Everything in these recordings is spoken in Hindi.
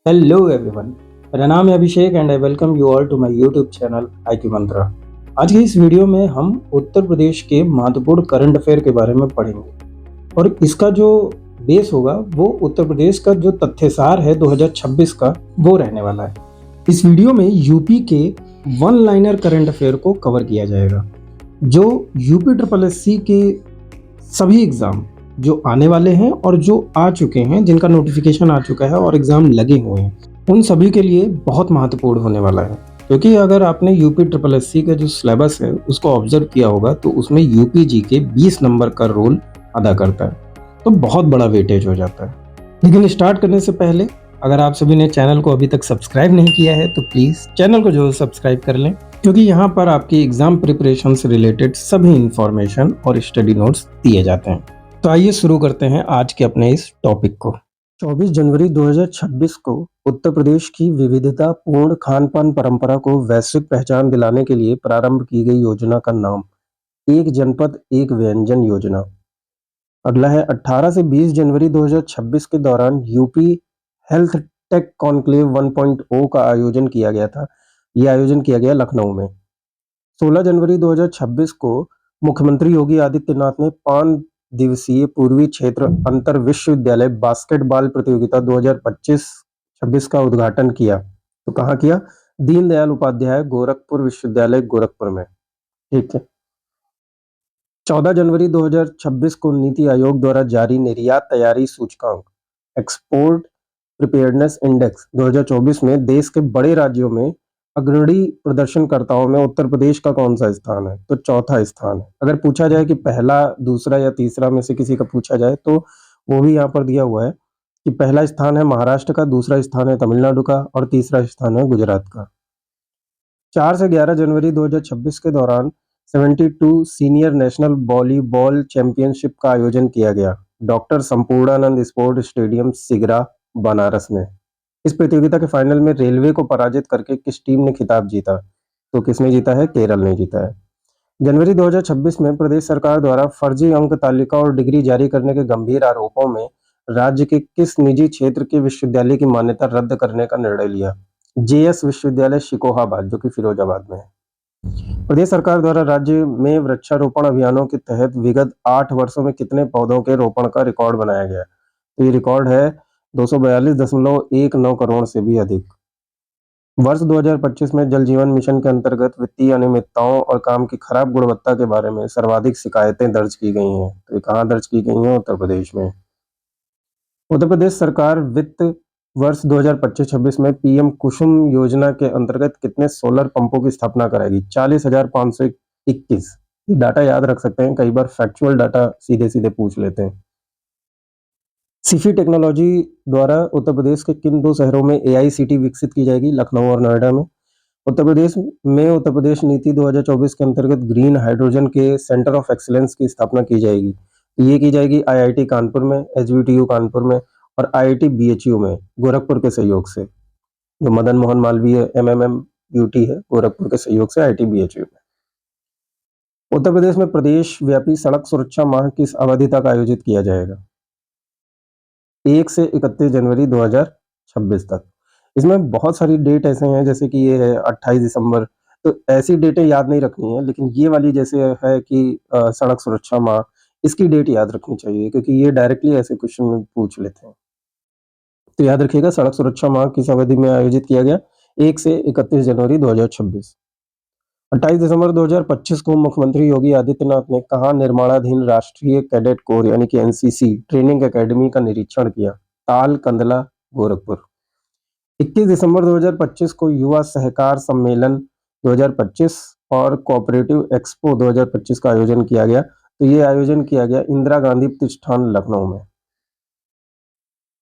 हेलो एवरीवन, मेरा नाम है Abhishek and I welcome you all to my YouTube channel IQ Mantra. आज की इस वीडियो में हम उत्तर प्रदेश के महत्वपूर्ण करंट अफेयर के बारे में पढ़ेंगे और इसका जो बेस होगा वो उत्तर प्रदेश का जो तथ्यसार है 2026 का वो रहने वाला है। इस वीडियो में यूपी के वन लाइनर करंट अफेयर को कवर किया जाएगा जो यूपी ट्रिपल एससी के सभी एग्जाम जो आने वाले हैं और जो आ चुके हैं, जिनका नोटिफिकेशन आ चुका है और एग्जाम लगे हुए हैं, उन सभी के लिए बहुत महत्वपूर्ण होने वाला है। क्योंकि अगर आपने यूपी ट्रिपल एससी का जो सिलेबस है उसको ऑब्जर्व किया होगा तो उसमें यूपी जी के 20 नंबर का रोल अदा करता है, तो बहुत बड़ा वेटेज हो जाता है। लेकिन स्टार्ट करने से पहले अगर आप सभी ने चैनल को अभी तक सब्सक्राइब नहीं किया है तो प्लीज़ चैनल को जो सब्सक्राइब कर लें, क्योंकि यहाँ पर आपकी एग्जाम प्रिपरेशन से रिलेटेड सभी इंफॉर्मेशन और स्टडी नोट्स दिए जाते हैं। तो आइए शुरू करते हैं आज के अपने इस टॉपिक को। 24 जनवरी 2026 को उत्तर प्रदेश की विविधता पूर्ण खान पान परंपरा को वैश्विक पहचान दिलाने के लिए प्रारंभ की गई योजना का नाम एक जनपद एक व्यंजन योजना। अगला है 18 से 20 जनवरी 2026 के दौरान यूपी हेल्थ टेक कॉन्क्लेव 1.0 का आयोजन किया गया था। यह आयोजन किया गया लखनऊ में। 16 जनवरी 2026 को मुख्यमंत्री योगी आदित्यनाथ ने 5 दिवसीय पूर्वी क्षेत्र अंतर विश्वविद्यालय बास्केटबॉल प्रतियोगिता 2025-26 का उद्घाटन किया। तो कहाँ किया? दीनदयाल उपाध्याय गोरखपुर विश्वविद्यालय गोरखपुर में। ठीक है। 14 जनवरी 2026 को नीति आयोग द्वारा जारी निर्यात तैयारी सूचकांक एक्सपोर्ट प्रिपेयर्डनेस इंडेक्स 2024 में देश के बड़े राज्यों में अग्रणी प्रदर्शनकर्ताओं में उत्तर प्रदेश का कौन सा स्थान है? तो चौथा स्थान है। अगर पूछा जाए कि पहला, दूसरा या तीसरा में से किसी का पूछा जाए तो वो भी यहाँ पर दिया हुआ है कि पहला स्थान है महाराष्ट्र का, दूसरा स्थान है तमिलनाडु का और तीसरा स्थान है गुजरात का। 4 से 11 जनवरी 2026 के दौरान 72 सीनियर नेशनल वॉलीबॉल चैंपियनशिप का आयोजन किया गया doctor Sampurnanand sport stadium Sigra Banaras में। इस प्रतियोगिता के फाइनल में रेलवे को पराजित करके किस टीम ने खिताब जीता? तो किसने जीता है? केरल ने जीता है। जनवरी 2026 में प्रदेश सरकार द्वारा फर्जी अंक तालिका और डिग्री जारी करने के गंभीर आरोपों में राज्य के किस निजी क्षेत्र के विश्वविद्यालय की मान्यता रद्द करने का निर्णय लिया? जेएस विश्वविद्यालय शिकोहाबाद, जो कि फिरोजाबाद में है। प्रदेश सरकार द्वारा राज्य में वृक्षारोपण अभियानों के तहत विगत 8 वर्षों में कितने पौधों के रोपण का रिकॉर्ड बनाया गया? तो ये रिकॉर्ड है 242.19 करोड़ से भी अधिक। वर्ष 2025 में जल जीवन मिशन के अंतर्गत वित्तीय अनियमितताओं और काम की खराब गुणवत्ता के बारे में सर्वाधिक शिकायतें दर्ज की गई हैं। तो ये कहाँ दर्ज की गई हैं? उत्तर प्रदेश में। उत्तर प्रदेश सरकार वित्त वर्ष 2025-26 में पीएम कुसुम योजना के अंतर्गत कितने सोलर पंपों की स्थापना कराएगी? 40,521। ये डाटा याद रख सकते हैं, कई बार फैक्चुअल डाटा सीधे सीधे पूछ लेते हैं। सिफी टेक्नोलॉजी द्वारा उत्तर प्रदेश के किन 2 शहरों में एआई सिटी विकसित की जाएगी? लखनऊ और नोएडा में। उत्तर प्रदेश नीति 2024 के अंतर्गत ग्रीन हाइड्रोजन के सेंटर ऑफ एक्सीलेंस की स्थापना की जाएगी। ये की जाएगी आईआईटी कानपुर में, एचबीटीयू कानपुर में और आईआईटी बीएचयू में गोरखपुर के सहयोग से। जो मदन मोहन मालवीय एमएमएम-यूटी है, गोरखपुर के सहयोग से आईआईटी बीएचयू में। उत्तर प्रदेश में प्रदेश व्यापी सड़क सुरक्षा माह किस अवधि तक आयोजित किया जाएगा? 1 से 31 जनवरी 2026 तक। इसमें बहुत सारी डेट ऐसे हैं, जैसे कि ये है 28 दिसंबर, तो ऐसी डेटें याद नहीं रखनी है, लेकिन ये वाली जैसे है कि सड़क सुरक्षा माह, इसकी डेट याद रखनी चाहिए क्योंकि ये डायरेक्टली ऐसे क्वेश्चन में पूछ लेते हैं। तो याद रखिएगा, सड़क सुरक्षा माह किस अवधि में आयोजित किया गया? 1 से 31 जनवरी 2026। 28 दिसंबर 2025 को मुख्यमंत्री योगी आदित्यनाथ ने कहाँ निर्माणाधीन राष्ट्रीय कैडेट कोर यानी कि एनसीसी ट्रेनिंग एकेडमी का निरीक्षण किया? ताल, कंदला, गोरखपुर। 21 दिसंबर 2025 को युवा सहकार सम्मेलन 2025 और कोऑपरेटिव एक्सपो 2025 का आयोजन किया गया। तो ये आयोजन किया गया इंदिरा गांधी प्रतिष्ठान लखनऊ में।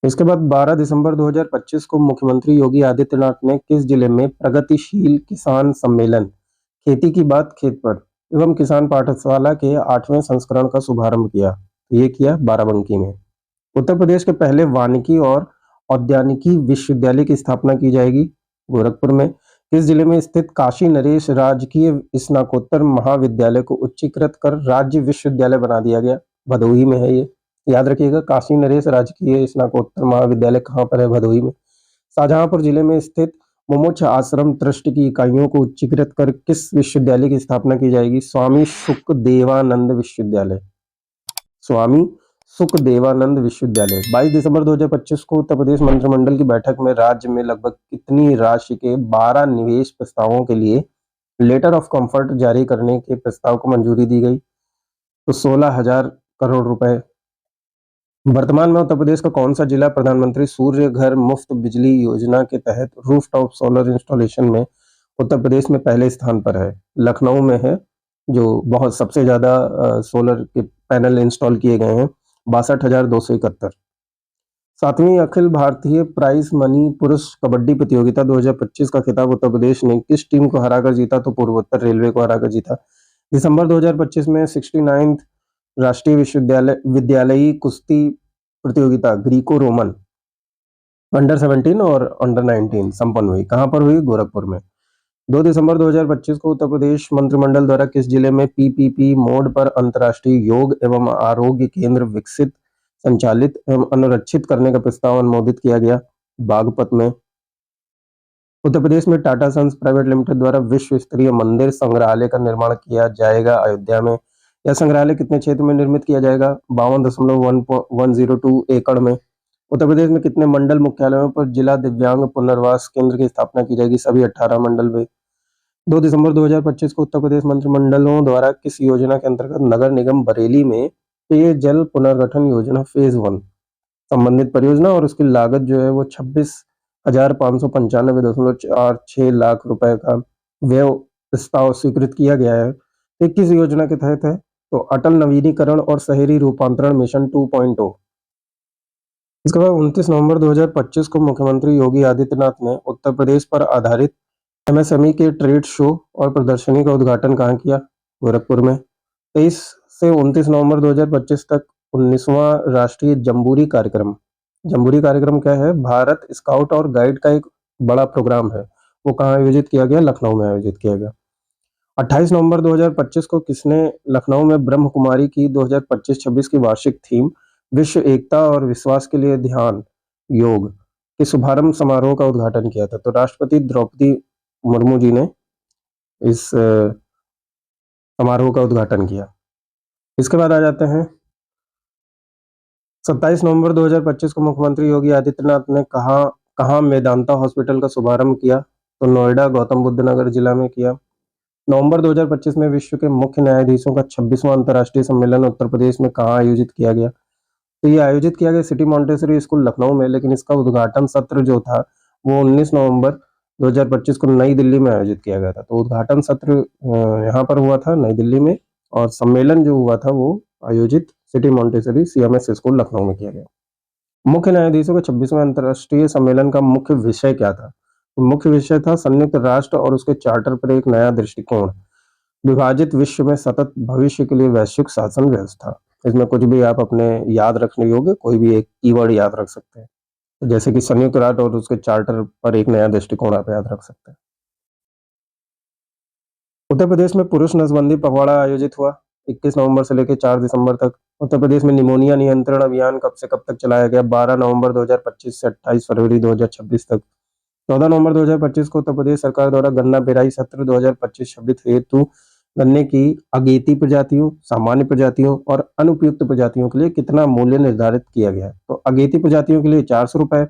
इसके बाद 12 दिसंबर 2025 को मुख्यमंत्री योगी आदित्यनाथ ने किस जिले में प्रगतिशील किसान सम्मेलन खेती की बात खेत पर एवं किसान पाठशाला के 8वें संस्करण का शुभारंभ किया? ये किया बाराबंकी में। उत्तर प्रदेश के पहले वानिकी और औद्यानिकी विश्वविद्यालय की स्थापना की जाएगी? गोरखपुर में। किस जिले में स्थित काशी नरेश राजकीय स्नातकोत्तर महाविद्यालय को उच्चीकृत कर राज्य विश्वविद्यालय बना दिया गया? भदोही में है ये, याद रखिएगा। काशी नरेश राजकीय स्नातकोत्तर महाविद्यालय कहाँ पर है? भदोही में। शाहजहांपुर जिले में स्थित मुमुक्ष आश्रम ट्रस्ट की इकाइयों को उच्चीकृत कर किस विश्वविद्यालय की स्थापना की जाएगी? स्वामी सुखदेवानंद विश्वविद्यालय। स्वामी सुखदेवानंद विश्वविद्यालय। 22 दिसंबर 2025 को उत्तर प्रदेश मंत्रिमंडल की बैठक में राज्य में लगभग कितनी राशि के 12 निवेश प्रस्तावों के लिए लेटर ऑफ कंफर्ट जारी करने के प्रस्ताव को मंजूरी दी गई? तो 16,000 करोड़ रुपए। वर्तमान में उत्तर प्रदेश का कौन सा जिला प्रधानमंत्री सूर्य घर मुफ्त बिजली योजना के तहत रूफटॉप सोलर इंस्टॉलेशन में उत्तर प्रदेश में पहले स्थान पर है? लखनऊ में है, जो बहुत सबसे ज्यादा सोलर के पैनल इंस्टॉल किए गए हैं, 62,271। 7वीं अखिल भारतीय प्राइज मनी पुरुष कबड्डी प्रतियोगिता 2025 का खिताब उत्तर प्रदेश ने किस टीम को हराकर जीता? तो पूर्वोत्तर रेलवे को हराकर जीता। दिसंबर 2025 में 69th राष्ट्रीय विद्यालयी कुश्ती प्रतियोगिता ग्रीको रोमन अंडर 17 और अंडर 19 संपन्न हुई। कहां पर हुई? गोरखपुर में। 2 दिसंबर 2025 को उत्तर प्रदेश मंत्रिमंडल द्वारा किस जिले में पीपीपी मोड पर अंतर्राष्ट्रीय योग एवं आरोग्य केंद्र विकसित, संचालित एवं अनुरक्षित करने का प्रस्ताव अनुमोदित किया गया? बागपत में। उत्तर प्रदेश में टाटा सन्स प्राइवेट लिमिटेड द्वारा विश्व स्तरीय मंदिर संग्रहालय का निर्माण किया जाएगा अयोध्या में। यह संग्रहालय कितने क्षेत्र में निर्मित किया जाएगा? 52.102 एकड़ में। उत्तर प्रदेश में कितने मंडल मुख्यालयों पर जिला दिव्यांग पुनर्वास केंद्र की स्थापना की जाएगी? सभी 18 मंडल में। 2 दिसंबर 2025 को उत्तर प्रदेश मंत्रिमंडलों द्वारा किस योजना के अंतर्गत नगर निगम बरेली में पेयजल पुनर्गठन योजना फेज 1 संबंधित परियोजना और उसकी लागत जो है वो 26,595.46 लाख रुपए का व्यय प्रस्ताव स्वीकृत किया गया है। ये किस योजना के तहत है? तो अटल नवीनीकरण और शहरी रूपांतरण मिशन 2.0। इसके बाद 29 नवंबर 2025 को मुख्यमंत्री योगी आदित्यनाथ ने उत्तर प्रदेश पर आधारित एमएसएमई के ट्रेड शो और प्रदर्शनी का उद्घाटन कहाँ किया? गोरखपुर में। 23 से 29 नवंबर 2025 तक 19वां राष्ट्रीय जम्बूरी कार्यक्रम। जम्बूरी कार्यक्रम क्या है? भारत स्काउट और गाइड का एक बड़ा प्रोग्राम है, वो कहाँ आयोजित किया गया? लखनऊ में आयोजित किया गया। 28 नवंबर 2025 को किसने लखनऊ में ब्रह्म कुमारी की 2025-26 की वार्षिक थीम विश्व एकता और विश्वास के लिए ध्यान योग के शुभारंभ समारोह का उद्घाटन किया था? तो राष्ट्रपति द्रौपदी मुर्मू जी ने इस समारोह का उद्घाटन किया। इसके बाद आ जाते हैं 27 नवंबर 2025 को मुख्यमंत्री योगी आदित्यनाथ ने कहाँ मेदांता हॉस्पिटल का शुभारंभ किया? तो नोएडा गौतम बुद्ध नगर जिला में किया। नवंबर 2025 में विश्व के मुख्य न्यायाधीशों का 26वां अंतर्राष्ट्रीय सम्मेलन उत्तर प्रदेश में कहाँ आयोजित किया गया? तो ये आयोजित किया गया सिटी मॉन्टेसरी स्कूल लखनऊ में, लेकिन इसका उद्घाटन सत्र जो था वो 19 नवंबर 2025 को नई दिल्ली में आयोजित किया गया था। तो उद्घाटन सत्र यहाँ पर हुआ था नई दिल्ली में, और सम्मेलन जो हुआ था वो आयोजित city Montessori CMS school Lucknow में किया गया। मुख्य न्यायाधीशों के 26वें अंतर्राष्ट्रीय सम्मेलन का मुख्य विषय क्या था? तो मुख्य विषय था संयुक्त राष्ट्र और उसके चार्टर पर एक नया दृष्टिकोण, विभाजित विश्व में सतत भविष्य के लिए वैश्विक शासन व्यवस्था। इसमें कुछ भी आप अपने याद रखने योग्य कोई भी एक कीवर्ड याद रख सकते हैं, जैसे कि संयुक्त राष्ट्र और उसके चार्टर पर एक नया दृष्टिकोण आप याद रख सकते हैं। उत्तर प्रदेश में पुरुष नसबंदी पखवाड़ा आयोजित हुआ 21 नवंबर से लेकर 4 दिसंबर तक। उत्तर प्रदेश में निमोनिया नियंत्रण अभियान कब से कब तक चलाया गया? 12 नवंबर 2025 से 28 फरवरी 2026 तक। 14 नवंबर 2025 को उत्तर प्रदेश सरकार द्वारा गन्ना पेराई सत्र 2025-26 हेतु गन्ने की अगेती प्रजातियों, सामान्य प्रजातियों और अनुपयुक्त प्रजातियों के लिए कितना मूल्य निर्धारित किया गया है? तो अगेती प्रजातियों के लिए 400 रुपए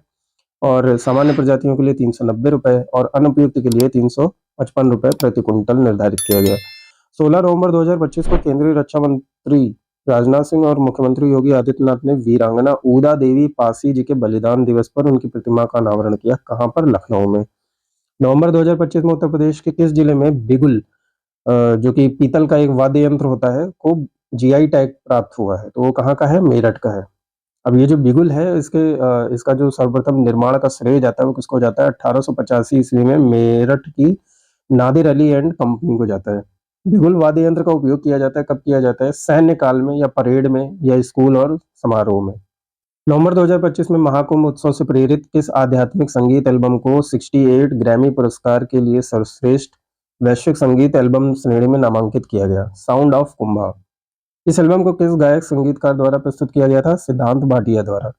और सामान्य प्रजातियों के लिए 390 रुपए और अनुपयुक्त के लिए 355 रुपए प्रति कुंटल निर्धारित किया गया। 16 नवंबर 2025 को केंद्रीय रक्षा मंत्री राजनाथ सिंह और मुख्यमंत्री योगी आदित्यनाथ ने वीरांगना उदा देवी पासी जी के बलिदान दिवस पर उनकी प्रतिमा का अनावरण किया। कहां पर? लखनऊ में। नवंबर 2025 में उत्तर प्रदेश के किस जिले में बिगुल, जो कि पीतल का एक वाद्य यंत्र होता है, को जीआई टैग प्राप्त हुआ है? तो वो कहाँ का है? मेरठ का है। अब ये जो बिगुल है इसका जो सर्वप्रथम निर्माण का श्रेय जाता है वो किसको जाता है? 1885 ईस्वी में मेरठ की नादिर अली एंड कंपनी को जाता है। बिगुल वाद्य यंत्र का उपयोग किया जाता है, कब किया जाता है? सैन्य काल में या परेड में या स्कूल और समारोह में। नवंबर 2025 में महाकुंभ उत्सव से प्रेरित किस आध्यात्मिक संगीत एल्बम को 68 ग्रैमी पुरस्कार के लिए सर्वश्रेष्ठ वैश्विक संगीत एल्बम श्रेणी में नामांकित किया गया? Sound of Kumbha. इस एल्बम को किस गायक संगीतकार द्वारा प्रस्तुत किया गया था? सिद्धांत भाटिया द्वारा।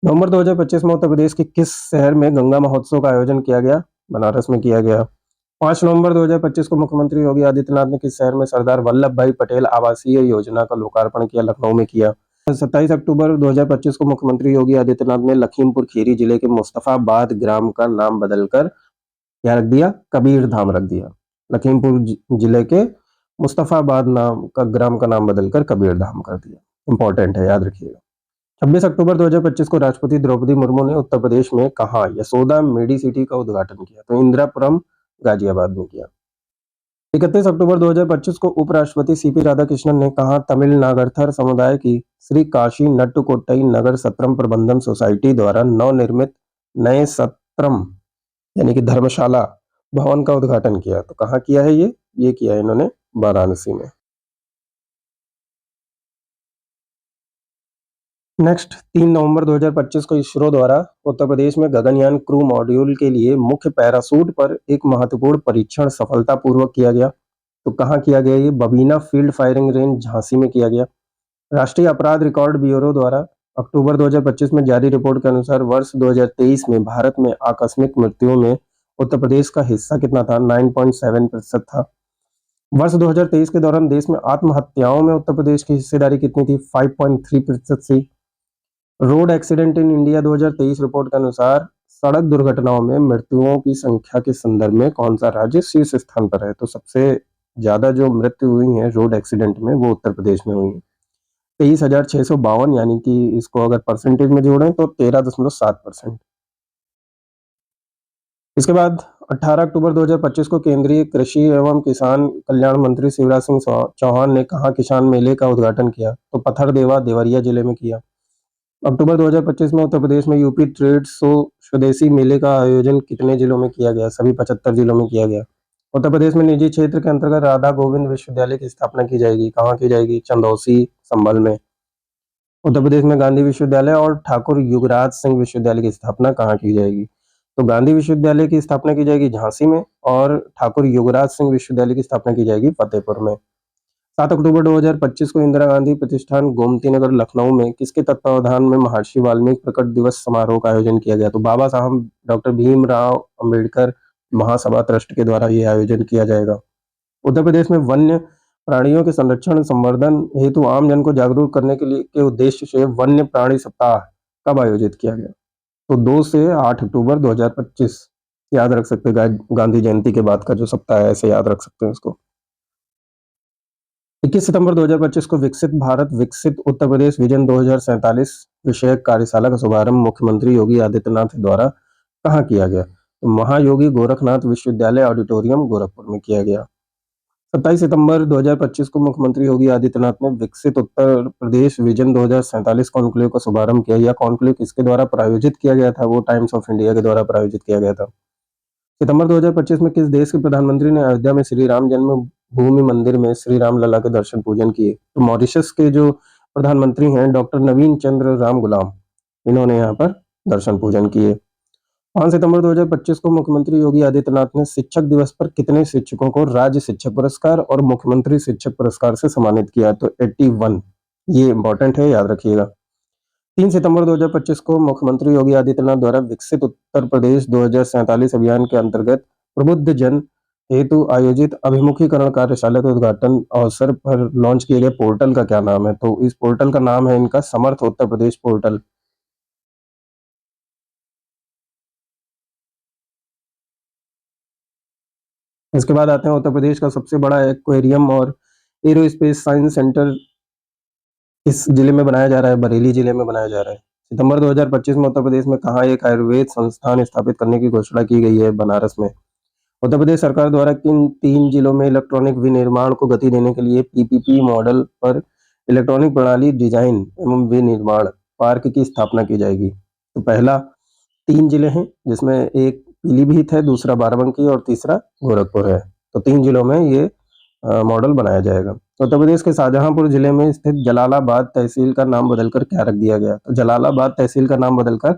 नवंबर 2025 में उत्तर प्रदेश के किस शहर में गंगा महोत्सव का आयोजन किया गया? बनारस में किया गया। 5 नवंबर 2025 को मुख्यमंत्री योगी आदित्यनाथ ने किस शहर में सरदार वल्लभ भाई पटेल आवासीय योजना का लोकार्पण किया? लखनऊ में किया। 27 अक्टूबर 2025 को मुख्यमंत्री योगी आदित्यनाथ ने लखीमपुर खीरी जिले के मुस्तफाबाद ग्राम का नाम बदलकर क्या रख दिया? कबीर धाम रख दिया। लखीमपुर जिले के मुस्तफाबाद नाम का ग्राम का नाम बदलकर कबीर धाम कर दिया। इंपॉर्टेंट है, याद रखिएगा। 26 अक्टूबर 2025 को राष्ट्रपति द्रौपदी मुर्मू ने उत्तर प्रदेश में कहा यशोदा मेडिसिटी का उद्घाटन किया? तो इंदिरापुरम गाजियाबाद में किया। 31 अक्टूबर 2025 को उपराष्ट्रपति सीपी राधाकृष्णन ने कहा तमिल नागरथर समुदाय की श्री काशी नट्टुकोट्टई नगर सत्रम प्रबंधन सोसाइटी द्वारा नवनिर्मित नए सत्रम यानी कि धर्मशाला भवन का उद्घाटन किया? तो कहाँ किया है ये किया है इन्होंने वाराणसी में। नेक्स्ट 3 नवंबर 2025 को इसरो द्वारा उत्तर प्रदेश में गगनयान क्रू मॉड्यूल के लिए मुख्य पैराशूट पर एक महत्वपूर्ण परीक्षण सफलतापूर्वक किया गया। तो कहाँ किया गया? ये Babina field firing range Jhansi में किया गया। राष्ट्रीय अपराध रिकॉर्ड ब्यूरो द्वारा अक्टूबर 2025 में जारी रिपोर्ट के अनुसार वर्ष 2023 में भारत में आकस्मिक मृत्युओं में उत्तर प्रदेश का हिस्सा कितना था? 9.7% था। वर्ष 2023 के दौरान देश में आत्महत्याओं में उत्तर प्रदेश की हिस्सेदारी कितनी थी? 5.3% थी। Road accident in India 2023 report के अनुसार सड़क दुर्घटनाओं में मृत्युओं की संख्या के संदर्भ में कौन सा राज्य शीर्ष स्थान पर है? तो सबसे ज्यादा जो मृत्यु हुई है रोड एक्सीडेंट में वो उत्तर प्रदेश में हुई है, 23,652, यानी कि इसको अगर परसेंटेज में जोड़ें तो 13.7%। इसके बाद 18 अक्टूबर 2025 को केंद्रीय कृषि एवं किसान कल्याण मंत्री शिवराज सिंह चौहान ने कहा किसान मेले का उद्घाटन किया? तो पथरदेवा देवरिया जिले में किया। अक्टूबर 2025 में उत्तर प्रदेश में यूपी ट्रेड शो स्वदेशी मेले का आयोजन कितने जिलों में किया गया? सभी 75 जिलों में किया गया। उत्तर प्रदेश में निजी क्षेत्र के अंतर्गत राधा गोविंद विश्वविद्यालय की स्थापना की जाएगी? कहाँ की जाएगी? चंदौसी संभल में। उत्तर प्रदेश में गांधी विश्वविद्यालय और ठाकुर युगराज सिंह विश्वविद्यालय की स्थापना कहाँ की जाएगी? तो गांधी विश्वविद्यालय की स्थापना की जाएगी झांसी में और ठाकुर युगराज सिंह विश्वविद्यालय की स्थापना की जाएगी फतेहपुर में। 7 अक्टूबर 2025 को इंदिरा गांधी प्रतिष्ठान गोमती नगर लखनऊ में किसके तत्वावधान में महर्षि वाल्मीकि प्रकट दिवस समारोह का आयोजन किया गया? तो बाबा साहब डॉक्टर भीमराव अंबेडकर महासभा ट्रस्ट के द्वारा ये आयोजन किया जाएगा। उत्तर प्रदेश में वन्य प्राणियों के संरक्षण संवर्धन हेतु आम जन को जागरूक करने के उद्देश्य से वन्य प्राणी सप्ताह कब आयोजित किया गया? तो 2 से 8 अक्टूबर 2025। याद रख सकते हैं, गांधी जयंती के बाद का जो सप्ताह है ऐसे याद रख सकते हैं उसको। 21 सितंबर 2025 को विकसित भारत विकसित उत्तर प्रदेश विजन 2047 विषयक कार्यशाला का शुभारंभ मुख्यमंत्री योगी आदित्यनाथ द्वारा कहाँ किया गया? तो महायोगी गोरखनाथ विश्वविद्यालय ऑडिटोरियम गोरखपुर में किया गया। 27 सितंबर 2025 को मुख्यमंत्री योगी आदित्यनाथ ने विकसित उत्तर प्रदेश विजन 2047 कॉन्क्लेव का शुभारंभ किया। यह कॉन्क्लेव किसके द्वारा प्रायोजित किया गया था? वो टाइम्स ऑफ इंडिया के द्वारा प्रायोजित किया गया था। सितंबर 2025 में किस देश के प्रधानमंत्री ने अयोध्या में श्री राम जन्मभूमि मंदिर में श्री राम लला के दर्शन पूजन किए? तो मॉरिशस के जो प्रधानमंत्री हैं डॉक्टर नवीन चंद्र राम गुलाम, इन्होंने यहाँ पर दर्शन पूजन किए। 5 सितंबर 2025 को मुख्यमंत्री योगी आदित्यनाथ ने शिक्षक दिवस पर कितने शिक्षकों को राज्य शिक्षक पुरस्कार और मुख्यमंत्री शिक्षक पुरस्कार से सम्मानित किया? तो 81। ये इंपॉर्टेंट है, याद रखिएगा। 3 सितंबर 2025 को मुख्यमंत्री योगी आदित्यनाथ द्वारा विकसित उत्तर प्रदेश 2047 अभियान के अंतर्गत प्रबुद्ध जन हेतु आयोजित अभिमुखीकरण कार्यशाला के उद्घाटन अवसर पर लॉन्च किए गए पोर्टल का क्या नाम है? तो इस पोर्टल का नाम है इनका समर्थ उत्तर प्रदेश पोर्टल। इसके बाद आते हैं उत्तर प्रदेश का सबसे बड़ा एक्वेरियम और एरोस्पेस साइंस सेंटर इस जिले में बनाया जा रहा है, बरेली जिले में बनाया जा रहा है। सितंबर 2025 में उत्तर प्रदेश में कहाँ एक आयुर्वेद संस्थान स्थापित करने की घोषणा की गई है? बनारस में। उत्तर प्रदेश सरकार द्वारा किन 3 जिलों में इलेक्ट्रॉनिक विनिर्माण को गति देने के लिए पीपीपी मॉडल पर इलेक्ट्रॉनिक प्रणाली डिजाइन एवं विनिर्माण पार्क की स्थापना की जाएगी? तो पहला 3 जिले हैं जिसमें एक पीलीभीत है, दूसरा बाराबंकी और तीसरा गोरखपुर है। तो 3 जिलों में ये मॉडल बनाया जाएगा। उत्तर प्रदेश के शाहजहांपुर जिले में स्थित जलालाबाद तहसील का नाम बदलकर क्या रख दिया गया? तो जलालाबाद तहसील का नाम बदलकर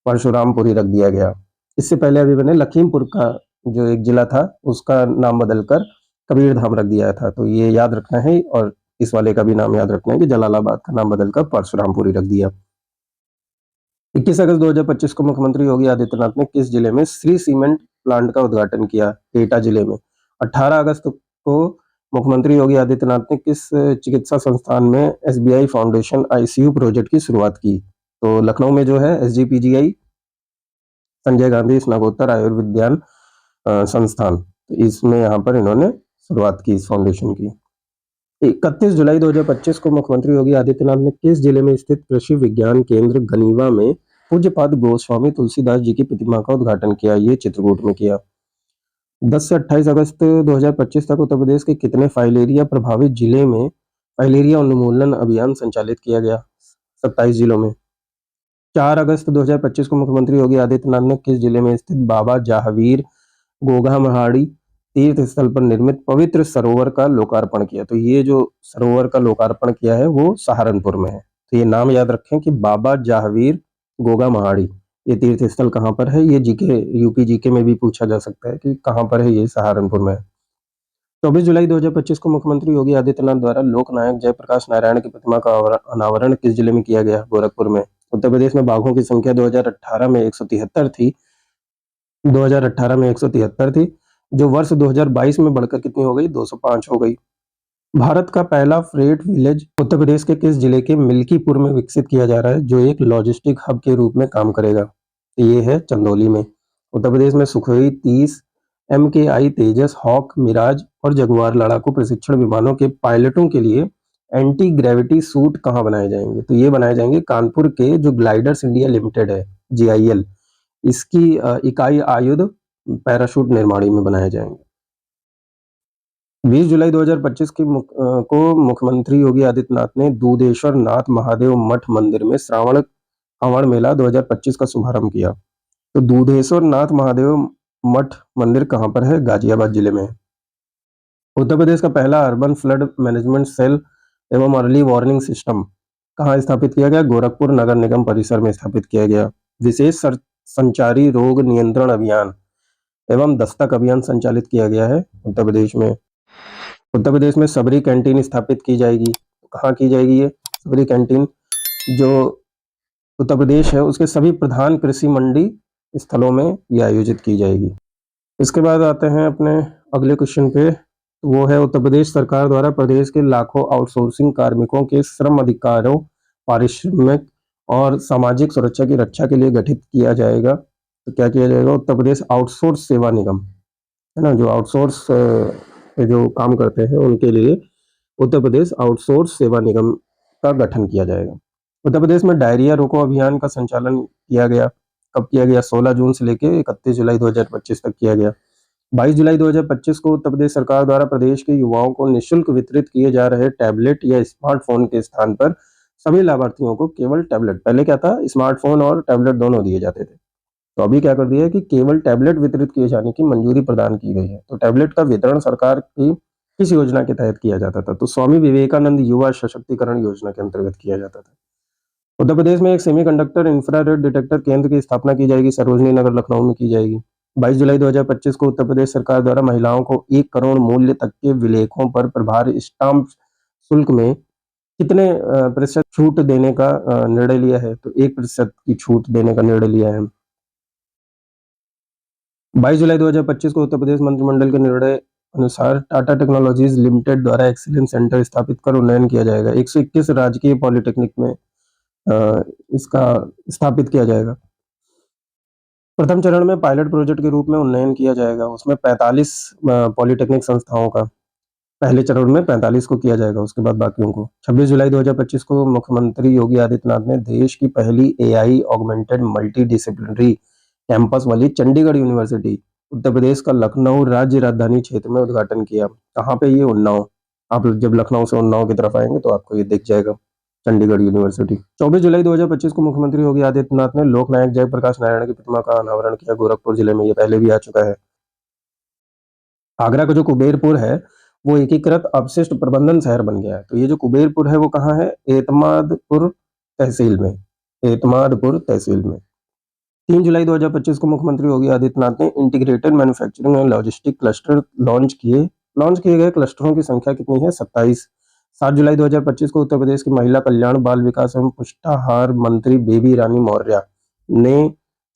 परशुरामपुरी रख दिया गया। इससे पहले अभी मैंने लखीमपुर का जो एक जिला था उसका नाम बदलकर कबीर धाम रख दिया था। तो ये याद रखना है और इस वाले का भी नाम याद रखना है कि जलालाबाद का नाम बदलकर परशुरामपुरी रख दिया। 21 अगस्त 2025 को मुख्यमंत्री योगी आदित्यनाथ ने किस जिले में श्री सीमेंट प्लांट का उद्घाटन किया? एटा जिले में। 18 अगस्त को मुख्यमंत्री योगी आदित्यनाथ ने किस चिकित्सा संस्थान में एसबीआई फाउंडेशन आईसीयू प्रोजेक्ट की शुरुआत की? तो लखनऊ में जो है एसजीपीजीआई संजय गांधी स्नातकोत्तर आयुर्विज्ञान संस्थान, तो इसमें यहाँ पर इन्होंने शुरुआत की इस फाउंडेशन की। 31 जुलाई 2025 को मुख्यमंत्री योगी आदित्यनाथ ने किस जिले में स्थित कृषि विज्ञान केंद्र गनीवा में पूज्यपाद गोस्वामी तुलसीदास जी की प्रतिमा का उद्घाटन किया? ये चित्रकूट में किया। 10 से 28 अगस्त 2025 तक उत्तर प्रदेश के कितने फाइलेरिया प्रभावित जिले में फाइलेरिया उन्मूलन अभियान संचालित किया गया? 27 जिलों में। 4 अगस्त 2025 को मुख्यमंत्री योगी आदित्यनाथ ने किस जिले में स्थित बाबा जहावीर गोगा महाड़ी तीर्थ स्थल पर निर्मित पवित्र सरोवर का लोकार्पण किया? तो ये जो सरोवर का लोकार्पण किया है वो सहारनपुर में है। तो ये नाम याद रखें कि बाबा जहावीर गोगा महाड़ी, ये तीर्थ स्थल कहाँ पर है? ये जीके यूपी जीके में भी पूछा जा सकता है कि कहाँ पर है, ये सहारनपुर में है। 24 जुलाई 2025 को मुख्यमंत्री योगी आदित्यनाथ द्वारा लोकनायक जयप्रकाश नारायण की प्रतिमा का अनावरण किस जिले में किया गया? गोरखपुर में। उत्तर प्रदेश में बाघों की संख्या 2018 में 173 थी, 2018 में 173 थी, जो वर्ष 2022 में बढ़कर कितनी हो गई? 205 हो गई। भारत का पहला फ्रेट विलेज उत्तर प्रदेश के किस जिले के मिल्कीपुर में विकसित किया जा रहा है, जो एक लॉजिस्टिक हब के रूप में काम करेगा? तो ये है चंदौली में। उत्तर प्रदेश में सुखोई 30, MKI तेजस, हॉक, मिराज और जगुआर लड़ाकू प्रशिक्षण विमानों के पायलटों के लिए एंटी ग्रेविटी सूट कहाँ बनाए जाएंगे? तो ये बनाए जाएंगे कानपुर के जो ग्लाइडर्स इंडिया लिमिटेड है, GIL, इसकी इकाई आयुध पैराशूट निर्माणी में बनाए जाएंगे। 20 जुलाई 2025 को मुख्यमंत्री योगी आदित्यनाथ ने दूधेश्वर नाथ महादेव मठ मंदिर में श्रावण कांवड़ मेला 2025 का शुभारंभ किया। तो दूधेश्वर नाथ महादेव मठ मंदिर कहाँ पर है? गाजियाबाद जिले में है। उत्तर प्रदेश का पहला अर्बन फ्लड मैनेजमेंट सेल एवं अर्ली वार्निंग सिस्टम कहाँ स्थापित किया गया? गोरखपुर नगर निगम परिसर में स्थापित किया गया। विशेष संचारी रोग नियंत्रण अभियान एवं दस्तक अभियान संचालित किया गया है उत्तर प्रदेश में। उत्तर प्रदेश में सबरी कैंटीन स्थापित की जाएगी। कहाँ की जाएगी ये सबरी कैंटीन? जो उत्तर प्रदेश है उसके सभी प्रधान कृषि मंडी स्थलों में ये आयोजित की जाएगी। इसके बाद आते हैं अपने अगले क्वेश्चन पे, वो है उत्तर प्रदेश सरकार द्वारा प्रदेश के लाखों आउटसोर्सिंग कार्मिकों के श्रम अधिकारों, पारिश्रमिक और सामाजिक सुरक्षा की रक्षा के लिए गठित किया जाएगा। तो क्या किया जाएगा? उत्तर प्रदेश आउटसोर्स सेवा निगम, है ना, जो आउटसोर्स पे जो काम करते हैं उनके लिए उत्तर प्रदेश आउटसोर्स सेवा निगम का गठन किया जाएगा। उत्तर प्रदेश में डायरिया रोको अभियान का संचालन किया गया। कब किया गया? 16 जून से लेकर 31 जुलाई 2025 तक किया गया। 22 जुलाई 2025 को उत्तर प्रदेश सरकार द्वारा प्रदेश के युवाओं को निःशुल्क वितरित किए जा रहे टैबलेट या स्मार्टफोन के स्थान पर सभी लाभार्थियों को केवल टैबलेट, पहले क्या था, स्मार्टफोन और टैबलेट दोनों दिए जाते थे, तो अभी क्या कर दिया है कि केवल टैबलेट वितरित किए जाने की मंजूरी प्रदान की गई है। तो टैबलेट का वितरण सरकार की किस योजना के तहत किया जाता था? तो स्वामी विवेकानंद युवा सशक्तिकरण योजना के अंतर्गत किया जाता था। उत्तर प्रदेश में एक सेमीकंडक्टर इंफ्रारेड डिटेक्टर केंद्र की स्थापना की जाएगी, सरोजनी नगर लखनऊ में की जाएगी। 22 जुलाई 2025 को उत्तर प्रदेश सरकार द्वारा महिलाओं को 1 करोड़ मूल्य तक के विलेखों पर प्रभार स्टाम्प शुल्क में कितने प्रतिशत छूट देने का निर्णय लिया है? तो 1% की छूट देने का निर्णय लिया है। 22 जुलाई 2025 को उत्तर प्रदेश मंत्रिमंडल के निर्णय अनुसार टाटा टेक्नोलॉजीज लिमिटेड द्वारा एक्सीलेंस सेंटर स्थापित कर उन्नयन किया जाएगा। 121 राजकीय पॉलिटेक्निक में इसका स्थापित किया जाएगा। प्रथम चरण में पायलट प्रोजेक्ट के रूप में उन्नयन किया जाएगा, उसमें 45 पॉलिटेक्निक संस्थाओं का, पहले चरण में 45 को किया जाएगा, उसके बाद बाकियों को। 26 जुलाई 2025 को मुख्यमंत्री योगी आदित्यनाथ ने देश की पहली AI augmented multi disciplinary campus वाली चंडीगढ़ यूनिवर्सिटी उत्तर प्रदेश का लखनऊ राज्य राजधानी क्षेत्र में उद्घाटन किया। कहाँ पे? ये उन्नाव। आप जब लखनऊ से उन्नाव की तरफ आएंगे तो आपको ये दिख जाएगा, चंडीगढ़ यूनिवर्सिटी। 24 जुलाई 2025 को मुख्यमंत्री योगी आदित्यनाथ ने लोकनायक जयप्रकाश नारायण की प्रतिमा का अनावरण किया गोरखपुर जिले में। ये पहले भी आ चुका है। आगरा का जो कुबेरपुर है वो एकीकृत अपशिष्ट प्रबंधन शहर बन गया है। तो ये जो कुबेरपुर है वो कहाँ है? एतमादपुर तहसील में, एतमादपुर तहसील में। 3 जुलाई 2025 को मुख्यमंत्री योगी आदित्यनाथ ने integrated manufacturing and logistic cluster launch किए गए क्लस्टरों की संख्या कितनी है? 27। 7 जुलाई 2025 को उत्तर प्रदेश की महिला कल्याण, बाल विकास एवं पुष्टाहार मंत्री बेबी रानी मौर्य ने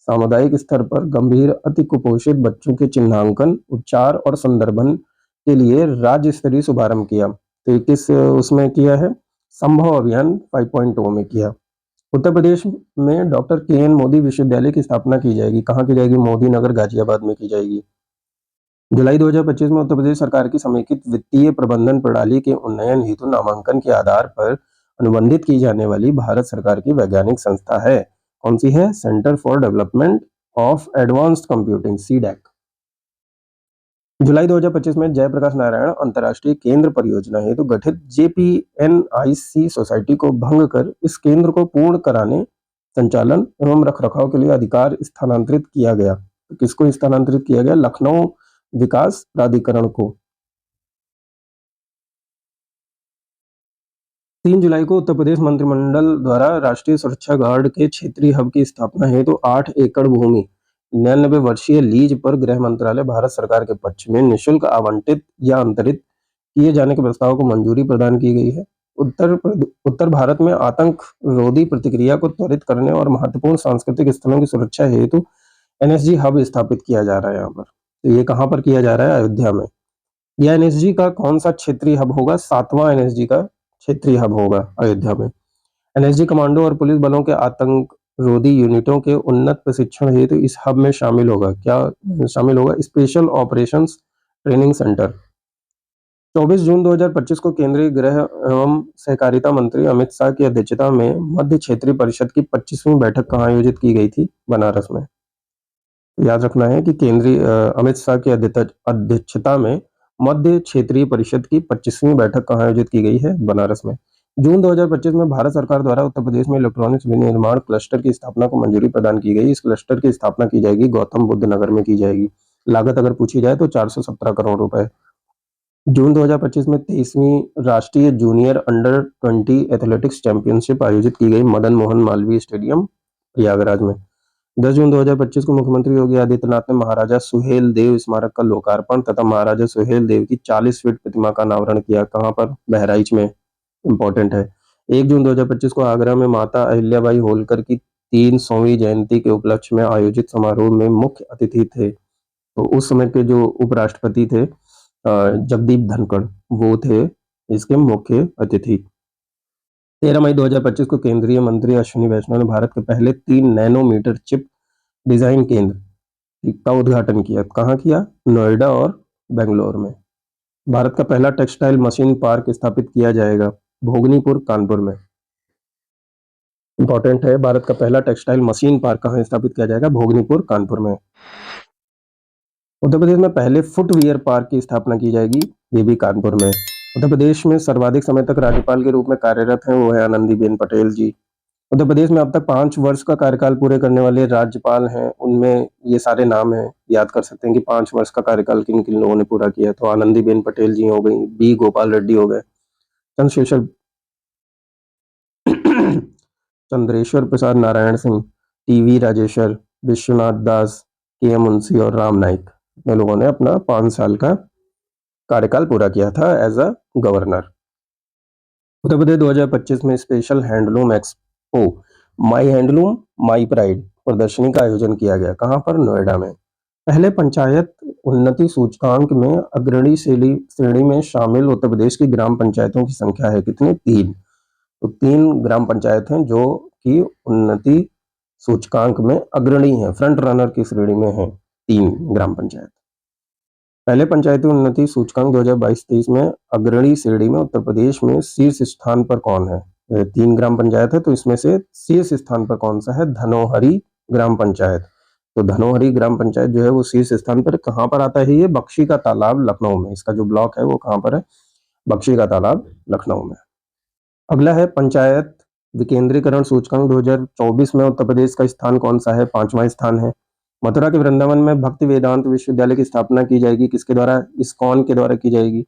सामुदायिक स्तर पर गंभीर अति कुपोषित बच्चों के चिन्हांकन, उपचार और संदर्भन के लिए राज्य स्तरीय शुभारंभ किया। तो ये किस उसमें किया है? संभव अभियान 5.0 में किया। उत्तर प्रदेश में डॉक्टर के.एन. मोदी विश्वविद्यालय की स्थापना की जाएगी। कहाँ की जाएगी? मोदी नगर गाजियाबाद में की जाएगी। जुलाई 2025 में उत्तर प्रदेश सरकार की समेकित वित्तीय प्रबंधन प्रणाली के उन्नयन हेतु नामांकन के आधार पर अनुबंधित की जाने वाली भारत सरकार की वैज्ञानिक संस्था है। कौन सी है? Centre for development of advanced computing, CDAC. जुलाई 2025 में जयप्रकाश नारायण अंतर्राष्ट्रीय केंद्र परियोजना हेतु गठित JPNIC सोसाइटी को भंग कर इस केंद्र को पूर्ण कराने, संचालन एवं रखरखाव के लिए अधिकार स्थानांतरित किया गया। तो किसको स्थानांतरित किया गया? लखनऊ विकास प्राधिकरण को। 3 जुलाई को उत्तर प्रदेश मंत्रिमंडल द्वारा राष्ट्रीय सुरक्षा गार्ड के क्षेत्रीय हब की स्थापना हेतु 8 एकड़ भूमि 99 वर्षीय लीज पर गृह मंत्रालय भारत सरकार के पक्ष में निःशुल्क आवंटित या अंतरित किए जाने के प्रस्ताव को मंजूरी प्रदान की गई है। उत्तर भारत में आतंक रोधी प्रतिक्रिया को त्वरित करने और महत्वपूर्ण सांस्कृतिक स्थलों की सुरक्षा हेतु NSG हब स्थापित किया जा रहा है यहाँ पर। तो ये कहाँ पर किया जा रहा है? अयोध्या में। यह NSG का कौन सा क्षेत्रीय हब होगा? 7वां NSG का क्षेत्रीय हब होगा अयोध्या में। NSG कमांडो और पुलिस बलों के आतंक रोधी यूनिटों के उन्नत प्रशिक्षण हेतु इस हब में शामिल होगा। क्या शामिल होगा? Special operations training centre. 24 जून 2025 को केंद्रीय गृह एवं सहकारिता मंत्री अमित शाह की अध्यक्षता में मध्य क्षेत्रीय परिषद की 25वीं बैठक कहाँ आयोजित की गई थी? बनारस में। याद रखना है कि केंद्रीय अमित शाह की अध्यक्षता में मध्य क्षेत्रीय परिषद की 25वीं बैठक कहाँ आयोजित की गई है? बनारस में। जून 2025 में भारत सरकार द्वारा उत्तर प्रदेश में इलेक्ट्रॉनिक्स विनिर्माण क्लस्टर की स्थापना को मंजूरी प्रदान की गई। इस क्लस्टर की स्थापना की जाएगी गौतम बुद्ध नगर में की जाएगी। लागत अगर पूछी जाए तो 417 करोड़ रुपए। जून 2025 में 23वीं राष्ट्रीय जूनियर अंडर 20 एथलेटिक्स चैंपियनशिप आयोजित की गई मदन मोहन मालवीय स्टेडियम प्रयागराज में। 10 जून 2025 को मुख्यमंत्री योगी आदित्यनाथ ने महाराजा सुहेल देव स्मारक का लोकार्पण तथा महाराजा सुहेल देव की 40 फीट प्रतिमा का अनावरण किया। कहां पर? बहराइच में। इंपॉर्टेंट है। 1 जून 2025 को आगरा में माता अहिल्याबाई होलकर की 300वीं जयंती के उपलक्ष्य में आयोजित समारोह में मुख्य अतिथि थे। तो उस समय के जो उपराष्ट्रपति थे जगदीप धनखड़, वो थे इसके मुख्य अतिथि। 13 मई 2025 को केंद्रीय मंत्री अश्विनी वैष्णव ने भारत के पहले 3 नैनोमीटर चिप डिजाइन केंद्र का उद्घाटन किया। कहाँ किया? नोएडा और बेंगलोर में। भारत का पहला टेक्सटाइल मशीन पार्क स्थापित किया जाएगा भोगनीपुर, कानपुर में। इंपॉर्टेंट है, भारत का पहला टेक्सटाइल मशीन पार्क कहाँ स्थापित किया जाएगा? भोगनीपुर, कानपुर में। उत्तर प्रदेश में पहले फुटवियर पार्क की स्थापना की जाएगी, ये भी कानपुर में। उत्तर प्रदेश में सर्वाधिक समय तक राज्यपाल के रूप में कार्यरत हैं, वो है आनंदीबेन पटेल जी। उत्तर प्रदेश में अब तक 5 वर्ष का कार्यकाल पूरे करने वाले राज्यपाल हैं, उनमें ये सारे नाम हैं, याद कर सकते हैं कि 5 वर्ष का कार्यकाल किन किन लोगों ने पूरा किया। तो आनंदीबेन पटेल जी हो गई, बी गोपाल रेड्डी हो गए, चंद्रेश्वर प्रसाद नारायण सिंह, टीवी राजेश्वर, विश्वनाथ दास, के मुंशी और राम नाईक, इन लोगों ने अपना 5 साल का कार्यकाल पूरा किया था as a governor. Uttar Pradesh 2025 में special handloom expo my handloom my pride प्रदर्शनी का आयोजन किया गया। कहां पर? नोएडा में। पहले पंचायत उन्नति सूचकांक में अग्रणी श्रेणी में शामिल उत्तर प्रदेश की ग्राम पंचायतों की संख्या है कितने? 3। तो 3 ग्राम पंचायत हैं जो कि उन्नति सूचकांक में अग्रणी है, फ्रंट रनर की श्रेणी में है 3 ग्राम पंचायत। पहले पंचायती उन्नति सूचकांक 2022-23 में अग्रणी श्रेणी में उत्तर प्रदेश में शीर्ष स्थान पर कौन है? 3 ग्राम पंचायत है, तो इसमें से शीर्ष स्थान पर कौन सा है? धनोहरी ग्राम पंचायत। तो धनोहरी ग्राम पंचायत जो है वो शीर्ष स्थान पर कहाँ पर आता है? ये बख्शी का तालाब, लखनऊ में। इसका जो ब्लॉक है वो कहाँ पर है? बख्शी का तालाब, लखनऊ में। अगला है पंचायत विकेंद्रीकरण सूचकांक 2024 में उत्तर प्रदेश का स्थान कौन सा है? 5वां स्थान है। मथुरा के वृंदावन में भक्ति वेदांत विश्वविद्यालय की स्थापना की जाएगी, किसके द्वारा? इस्कॉन के द्वारा की जाएगी।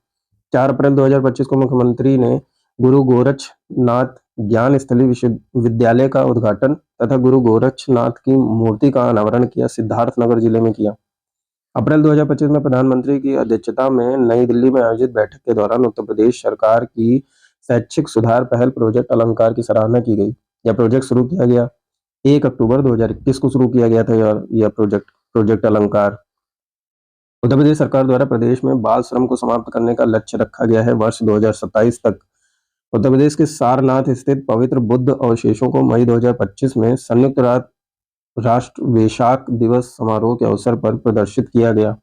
4 अप्रैल 2025 को मुख्यमंत्री ने गुरु गोरक्षनाथ ज्ञान स्थली विश्वविद्यालय का उद्घाटन तथा गुरु गोरक्षनाथ की मूर्ति का अनावरण किया, सिद्धार्थनगर जिले में किया। अप्रैल 2025 में प्रधानमंत्री की अध्यक्षता में नई दिल्ली में आयोजित बैठक के दौरान उत्तर प्रदेश सरकार की शैक्षिक सुधार पहल प्रोजेक्ट अलंकार की सराहना की गई। यह प्रोजेक्ट शुरू किया गया 1 अक्टूबर 2021 को शुरू किया गया था यह प्रोजेक्ट अलंकार। उत्तर प्रदेश सरकार द्वारा प्रदेश में बाल श्रम को समाप्त करने का लक्ष्य रखा गया है। वर्ष 2027 तक उत्तर प्रदेश के सारनाथ स्थित पवित्र बुद्ध अवशेषों को मई 2025 में संयुक्त राष्ट्र वेशाक दिवस समारोह के अवसर पर प्रदर्शित किया गया।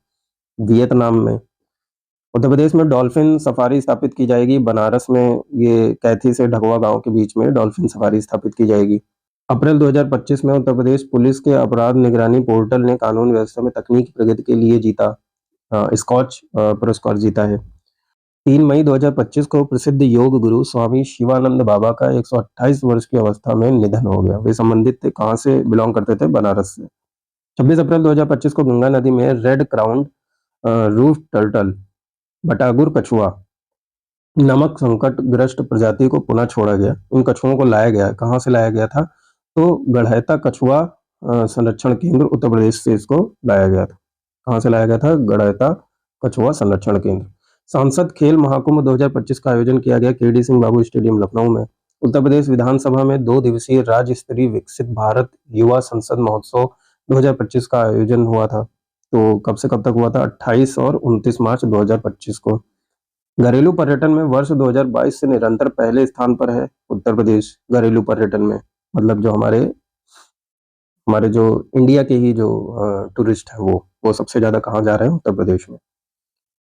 वियतनाम में उत्तर प्रदेश में डॉल्फिन सफारी स्थापित की जाएगी। बनारस में ये कैथी से ढगवा गांव के बीच में डॉल्फिन सफारी स्थापित की जाएगी। अप्रैल 2025 में उत्तर प्रदेश पुलिस के अपराध निगरानी पोर्टल ने कानून व्यवस्था में तकनीकी प्रगति के लिए स्कॉच पुरस्कार जीता है। 3 मई 2025 को प्रसिद्ध योग गुरु स्वामी शिवानंद बाबा का 128 वर्ष की अवस्था में निधन हो गया। वे संबंधित थे, कहाँ से बिलोंग करते थे? बनारस से। 26 अप्रैल 2025 को गंगा नदी में red crown roof turtle Batagur कछुआ नमक संकट ग्रस्त प्रजाति को पुनः छोड़ा गया। इन कछुओं को लाया गया, कहाँ से लाया गया था? तो गढ़ैता कछुआ संरक्षण केंद्र उत्तर प्रदेश से इसको लाया गया था। कहाँ से लाया गया था? गढ़ैता कछुआ संरक्षण केंद्र। सांसद खेल महाकुंभ 2025 का आयोजन किया गया केडी सिंह बाबू स्टेडियम लखनऊ में। उत्तर प्रदेश विधानसभा में 2 दिवसीय राज्य स्तरीय विकसित भारत युवा संसद महोत्सव 2025 का आयोजन हुआ था। तो कब से कब तक हुआ था? 28 और 29 मार्च 2025 को। घरेलू पर्यटन में वर्ष 2022 से निरंतर पहले स्थान पर है उत्तर प्रदेश। घरेलू पर्यटन में मतलब जो हमारे जो इंडिया के ही जो टूरिस्ट हैं वो सबसे ज्यादा कहाँ जा रहे हैं? उत्तर प्रदेश में।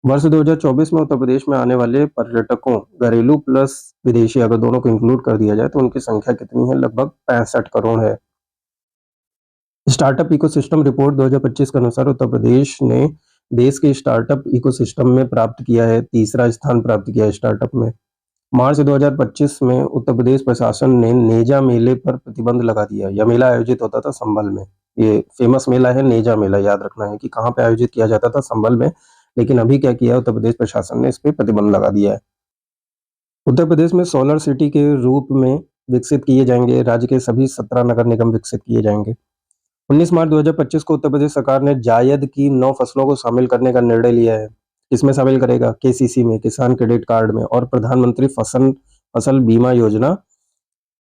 वर्ष 2024 में उत्तर प्रदेश में आने वाले पर्यटकों, घरेलू प्लस विदेशी, अगर दोनों को इंक्लूड कर दिया जाए तो उनकी संख्या कितनी है? लगभग 65 करोड़ है। स्टार्टअप इकोसिस्टम रिपोर्ट 2025 के अनुसार उत्तर प्रदेश ने देश के स्टार्टअप इकोसिस्टम में प्राप्त किया है, तीसरा स्थान प्राप्त किया है स्टार्टअप में। मार्च 2025 में उत्तर प्रदेश प्रशासन ने नेजा मेले पर प्रतिबंध लगा दिया। यह मेला आयोजित होता था संभल में। ये फेमस मेला है नेजा मेला, याद रखना है कि कहाँ पे आयोजित किया जाता था? संभल में। लेकिन अभी क्या किया उत्तर प्रदेश प्रशासन ने? इस पे प्रतिबंध लगा दिया है। उत्तर प्रदेश में सोलर सिटी के रूप में विकसित किए जाएंगे। राज्य के सभी 17 नगर निगम विकसित किए जाएंगे। 19 मार्च 2025 को उत्तर प्रदेश सरकार ने जायद की 9 फसलों को शामिल करने का निर्णय लिया है। किसमें शामिल करेगा? केसीसी में, किसान क्रेडिट कार्ड में, और प्रधानमंत्री फसल बीमा योजना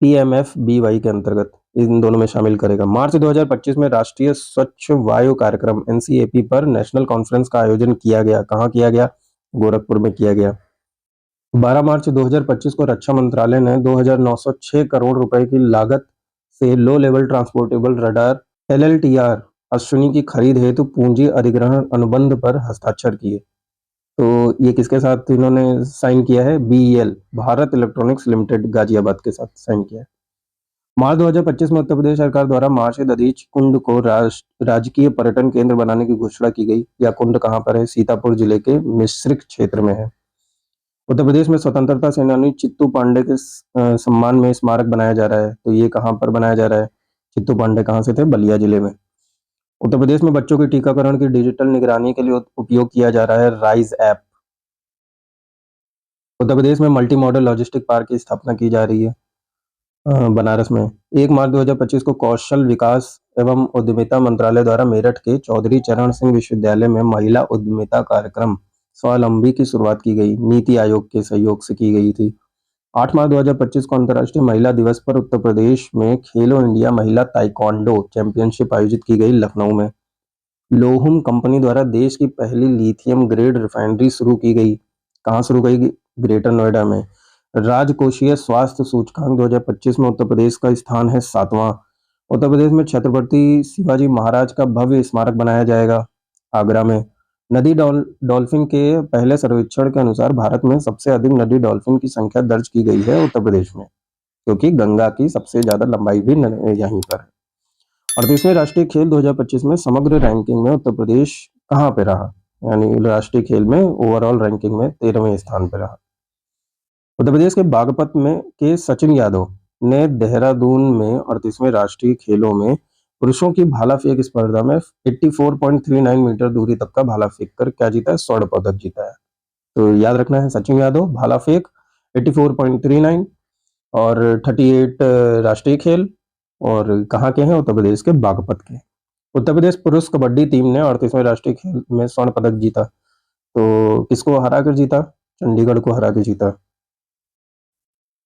PMFBY के अंतर्गत इन दोनों में शामिल करेगा। मार्च 2025 में राष्ट्रीय स्वच्छ वायु कार्यक्रम NCAP पर नेशनल कॉन्फ्रेंस का आयोजन किया गया। कहाँ किया गया? गोरखपुर में किया गया। 12 मार्च 2025 को रक्षा मंत्रालय ने 2,906 करोड़ रुपए की लागत से low level transportable radar LLTR Ashwini की खरीद हेतु पूंजी अधिग्रहण अनुबंध पर हस्ताक्षर किए। तो ये किसके साथ इन्होंने साइन किया है? BEL Bharat electronics limited Ghaziabad के साथ साइन किया है। मार्च 2025 में उत्तर प्रदेश सरकार द्वारा मार्शे दधीच कुंड को राजकीय पर्यटन केंद्र बनाने की घोषणा की गई। यह कुंड कहाँ पर है? सीतापुर जिले के मिश्रिक क्षेत्र में है। उत्तर प्रदेश में स्वतंत्रता सेनानी चित्तू पांडे के सम्मान में स्मारक बनाया जा रहा है। तो ये कहाँ पर बनाया जा रहा है? चित्तू पांडे कहाँ से थे? बलिया जिले में। उत्तर प्रदेश में बच्चों के टीकाकरण की डिजिटल निगरानी के लिए उपयोग किया जा रहा है राइज ऐप। उत्तर प्रदेश में मल्टी मॉडल लॉजिस्टिक पार्क की स्थापना की जा रही है बनारस में। 1 मार्च 2025 को कौशल विकास एवं उद्यमिता मंत्रालय द्वारा मेरठ के चौधरी चरण सिंह विश्वविद्यालय में महिला उद्यमिता कार्यक्रम स्वावलंबी की शुरुआत की गई। नीति आयोग के सहयोग से की गई थी। 8 मार्च 2025 को अंतर्राष्ट्रीय महिला दिवस पर उत्तर प्रदेश में खेलो इंडिया महिला ताइक्वांडो चैंपियनशिप आयोजित की गई लखनऊ में। लोहुम कंपनी द्वारा देश की पहली लिथियम ग्रेड रिफाइनरी शुरू की गई। कहाँ शुरू की गई? ग्रेटर नोएडा में। राजकोषीय स्वास्थ्य सूचकांक 2025 में उत्तर प्रदेश का स्थान है 7वां। उत्तर प्रदेश में छत्रपति शिवाजी महाराज का भव्य स्मारक बनाया जाएगा आगरा में। नदी डॉल्फिन के पहले सर्वेक्षण के अनुसार भारत में सबसे अधिक नदी डॉल्फिन की संख्या दर्ज की गई है उत्तर प्रदेश में, क्योंकि गंगा की सबसे ज्यादा लंबाई भी यहीं पर है। 38वें राष्ट्रीय खेल 2025 में समग्र रैंकिंग में उत्तर प्रदेश कहाँ पे रहा? यानी राष्ट्रीय खेल में ओवरऑल रैंकिंग में 13वें स्थान पे रहा। उत्तर प्रदेश के बागपत में के सचिन यादव ने देहरादून में 38वें राष्ट्रीय खेलों में पुरुषों की भाला फेंक स्पर्धा में 84.39 मीटर दूरी तक का भाला फेंक कर क्या जीता है? स्वर्ण पदक जीता है। तो याद रखना है, सचिन यादव भाला फेंक 84.39 और 38 राष्ट्रीय खेल, और कहाँ के हैं? उत्तर प्रदेश के बागपत के। उत्तर प्रदेश पुरुष कबड्डी टीम ने 38वें राष्ट्रीय खेल में स्वर्ण पदक जीता। तो किसको हरा कर जीता? चंडीगढ़ को हरा के जीता।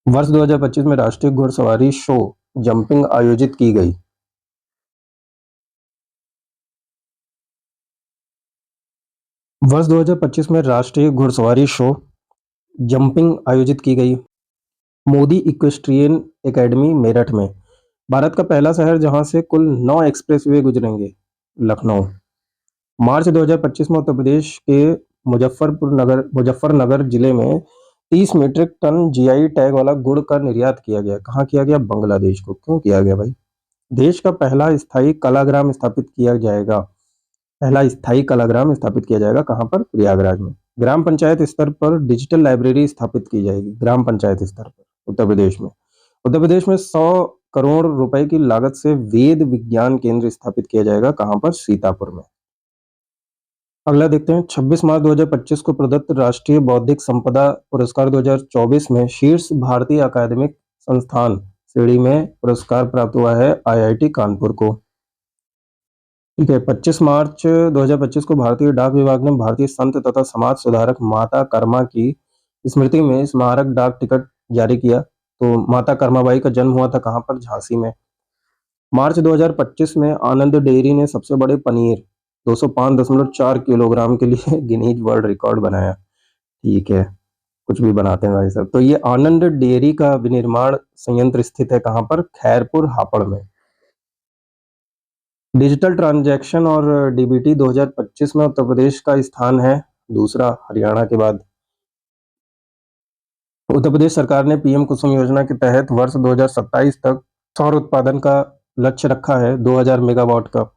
वर्ष 2025 में राष्ट्रीय घुड़सवारी शो जंपिंग आयोजित की गई। वर्ष 2025 में राष्ट्रीय घुड़सवारी शो जंपिंग आयोजित की गई। मोदी इक्वेस्ट्रियन एकेडमी मेरठ में। भारत का पहला शहर जहां से कुल 9 एक्सप्रेसवे गुजरेंगे, लखनऊ। मार्च 2025 में उत्तर प्रदेश के मुजफ्फरनगर जिले में 30 मीट्रिक टन जीआई टैग वाला गुड़ का निर्यात किया गया। कहाँ किया गया? बांग्लादेश को। क्यों किया गया भाई? देश का पहला स्थायी कलाग्राम स्थापित किया जाएगा। पहला स्थायी कलाग्राम स्थापित किया जाएगा कहाँ पर? प्रयागराज में। ग्राम पंचायत स्तर पर डिजिटल लाइब्रेरी स्थापित की जाएगी। ग्राम पंचायत स्तर पर उत्तर प्रदेश में। उत्तर प्रदेश में 100 करोड़ रुपए की लागत से वेद विज्ञान केंद्र स्थापित किया जाएगा। कहाँ पर? सीतापुर में। अगला देखते हैं। 26 मार्च 2025 को प्रदत्त राष्ट्रीय बौद्धिक संपदा पुरस्कार 2024 में शीर्ष भारतीय अकादमिक संस्थान श्रेणी में पुरस्कार प्राप्त हुआ है आईआईटी कानपुर को। ठीक है। 25 मार्च 2025 को भारतीय डाक विभाग ने भारतीय संत तथा समाज सुधारक माता कर्मा की स्मृति में स्मारक डाक टिकट जारी किया। तो माता कर्माबाई का जन्म हुआ था कहाँ पर? झांसी में। मार्च 2025 में आनंद डेयरी ने सबसे बड़े पनीर 205.4 किलोग्राम के लिए गिनीज वर्ल्ड रिकॉर्ड बनाया। ठीक है, कुछ भी बनाते हैं भाई साहब। तो ये आनंद डेयरी का विनिर्माण संयंत्र स्थित है कहाँ पर? खैरपुर हापड़ में। डिजिटल ट्रांजैक्शन और डीबीटी 2025 में उत्तर प्रदेश का स्थान है दूसरा, हरियाणा के बाद। उत्तर प्रदेश सरकार ने पीएम कुसुम योजना के तहत वर्ष 2027 तक सौर उत्पादन का लक्ष्य रखा है 2000 मेगावाट का।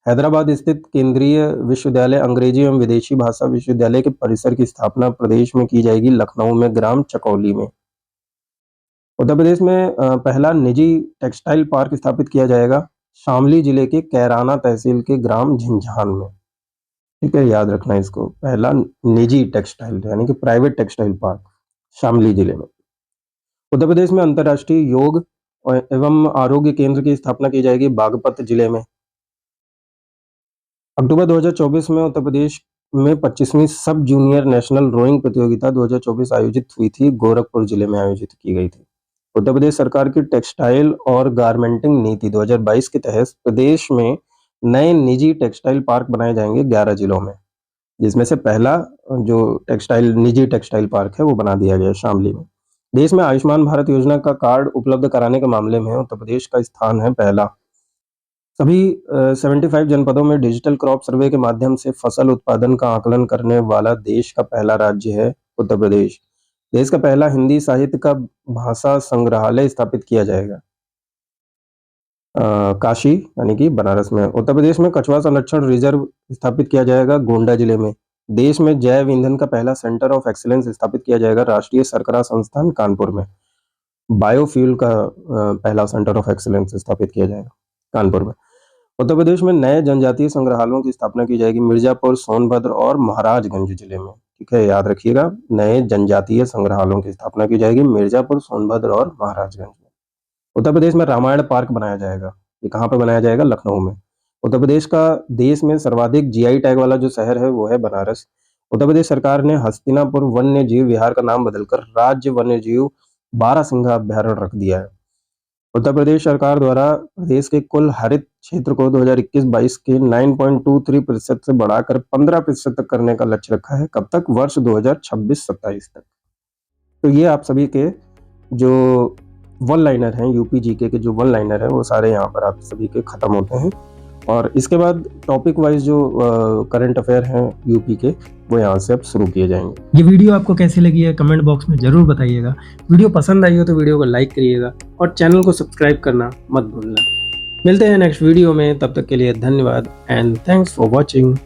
हैदराबाद स्थित केंद्रीय विश्वविद्यालय अंग्रेजी एवं विदेशी भाषा विश्वविद्यालय के परिसर की स्थापना प्रदेश में की जाएगी, लखनऊ में, ग्राम चकौली में। उत्तर प्रदेश में पहला निजी टेक्सटाइल पार्क स्थापित किया जाएगा शामली जिले के कैराना तहसील के ग्राम झिंझान में। ठीक है, याद रखना इसको। पहला निजी टेक्सटाइल यानी कि प्राइवेट टेक्सटाइल पार्क शामली जिले में। उत्तर प्रदेश में अंतर्राष्ट्रीय योग एवं आरोग्य केंद्र की स्थापना की जाएगी बागपत जिले में। अक्टूबर 2024 में उत्तर प्रदेश में 25वीं सब जूनियर नेशनल रोइंग प्रतियोगिता 2024 आयोजित हुई थी, गोरखपुर जिले में आयोजित की गई थी। उत्तर प्रदेश सरकार की टेक्सटाइल और गारमेंटिंग नीति 2022 के तहत प्रदेश में नए निजी टेक्सटाइल पार्क बनाए जाएंगे 11 जिलों में, जिसमें से पहला जो निजी टेक्सटाइल पार्क है वो बना दिया गया शामली में। देश में आयुष्मान भारत योजना का कार्ड उपलब्ध कराने के मामले में उत्तर प्रदेश का स्थान है पहला। सभी 75 जनपदों में डिजिटल क्रॉप सर्वे के माध्यम से फसल उत्पादन का आकलन करने वाला देश का पहला राज्य है उत्तर प्रदेश। देश का पहला हिंदी साहित्य का भाषा संग्रहालय स्थापित किया जाएगा काशी यानी कि बनारस में। उत्तर प्रदेश में कछुआ संरक्षण रिजर्व स्थापित किया जाएगा गोंडा जिले में। देश में जैव ईंधन का पहला सेंटर ऑफ एक्सीलेंस स्थापित किया जाएगा राष्ट्रीय सरकरा संस्थान कानपुर में। बायोफ्यूल का पहला सेंटर ऑफ एक्सीलेंस स्थापित किया जाएगा कानपुर में। उत्तर प्रदेश में नए जनजातीय संग्रहालयों की स्थापना की जाएगी मिर्जापुर, सोनभद्र और महाराजगंज जिले में। ठीक है, याद रखिएगा, नए जनजातीय संग्रहालयों की स्थापना की जाएगी मिर्जापुर, सोनभद्र और महाराजगंज में। उत्तर प्रदेश में रामायण पार्क बनाया जाएगा। ये कहाँ पर बनाया जाएगा? लखनऊ में। उत्तर प्रदेश का देश में सर्वाधिक जीआई टैग वाला जो शहर है वो है बनारस। उत्तर प्रदेश सरकार ने हस्तिनापुर वन्य जीव विहार का नाम बदलकर राज्य वन्य जीव बारहसिंघा अभ्यारण्य रख दिया है। उत्तर प्रदेश सरकार द्वारा प्रदेश के कुल हरित क्षेत्र को 2021-22 के 9.23% से बढ़ाकर 15% तक करने का लक्ष्य रखा है। कब तक? वर्ष 2026-27 तक। तो ये आप सभी के जो वन लाइनर हैं, यूपी जीके के जो वन लाइनर है वो सारे यहाँ पर आप सभी के खत्म होते हैं। और इसके बाद टॉपिक वाइज जो करंट अफेयर हैं यूपी के वो यहाँ से अब शुरू किए जाएंगे। ये वीडियो आपको कैसी लगी है कमेंट बॉक्स में जरूर बताइएगा। वीडियो पसंद आई हो तो वीडियो को लाइक करिएगा और चैनल को सब्सक्राइब करना मत भूलना। मिलते हैं नेक्स्ट वीडियो में, तब तक के लिए धन्यवाद एंड थैंक्स फॉर वॉचिंग।